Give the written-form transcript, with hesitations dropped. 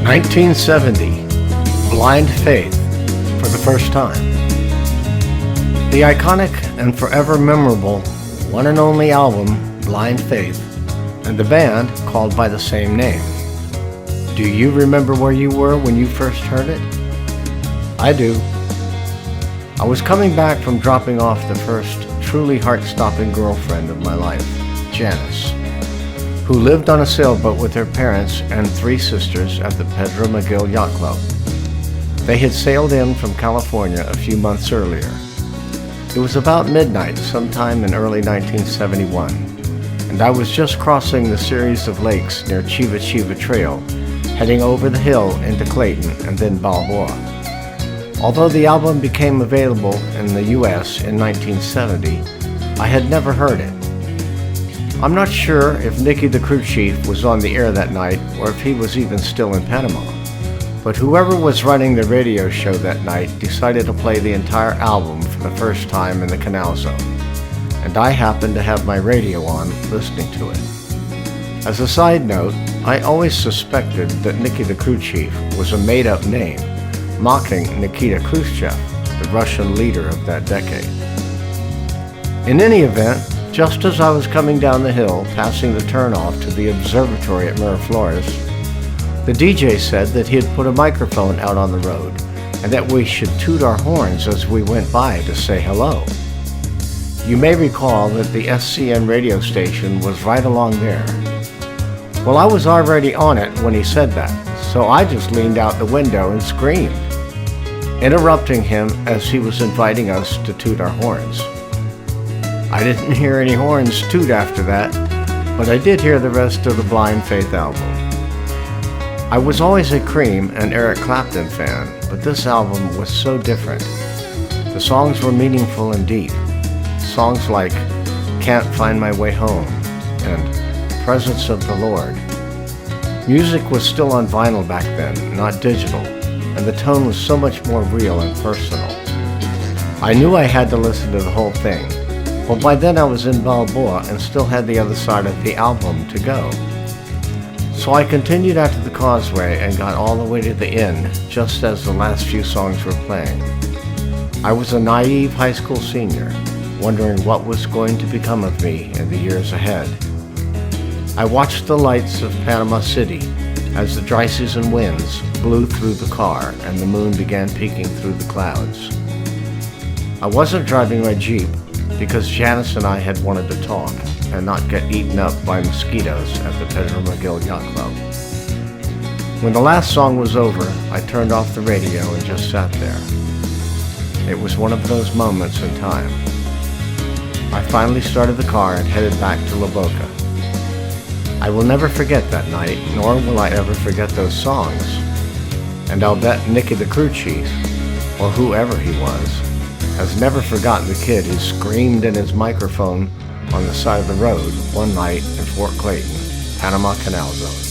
1970, Blind Faith for the first time. The iconic and forever memorable one and only album, Blind Faith, and the band called by the same name. Do you remember where you were when you first heard it? I do. I was coming back from dropping off the first truly heart-stopping girlfriend of my life, Janice, who lived on a sailboat with her parents and 3 sisters at the Pedro McGill Yacht Club. They had sailed in from California a few months earlier. It was about midnight sometime in early 1971, and I was just crossing the series of lakes near Chiva Chiva Trail, heading over the hill into Clayton and then Balboa. Although the album became available in the US in 1970, I had never heard it. I'm not sure if Nicky the crew chief was on the air that night or if he was even still in Panama, but whoever was running the radio show that night decided to play the entire album for the first time in the Canal Zone, and I happened to have my radio on listening to it. As a side note, I always suspected that Nicky the crew chief was a made-up name, mocking Nikita Khrushchev, the Russian leader of that decade. In any event, just as I was coming down the hill, passing the turnoff to the observatory at Miraflores, the DJ said that he had put a microphone out on the road and that we should toot our horns as we went by to say hello. You may recall that the SCN radio station was right along there. Well, I was already on it when he said that, so I just leaned out the window and screamed, interrupting him as he was inviting us to toot our horns. I didn't hear any horns toot after that, but I did hear the rest of the Blind Faith album. I was always a Cream and Eric Clapton fan, but this album was so different. The songs were meaningful and deep. Songs like Can't Find My Way Home and Presence of the Lord. Music was still on vinyl back then, not digital, and the tone was so much more real and personal. I knew I had to listen to the whole thing. Well, by then I was in Balboa and still had the other side of the album to go. So I continued out to the causeway and got all the way to the end, just as the last few songs were playing. I was a naive high school senior, wondering what was going to become of me in the years ahead. I watched the lights of Panama City as the dry season winds blew through the car and the moon began peeking through the clouds. I wasn't driving my Jeep because Janice and I had wanted to talk and not get eaten up by mosquitoes at the Pedro McGill Yacht Club. When the last song was over, I turned off the radio and just sat there. It was one of those moments in time. I finally started the car and headed back to La Boca. I will never forget that night, nor will I ever forget those songs. And I'll bet Nicky the crew chief, or whoever he was, has never forgotten the kid who screamed in his microphone on the side of the road one night in Fort Clayton, Panama Canal Zone.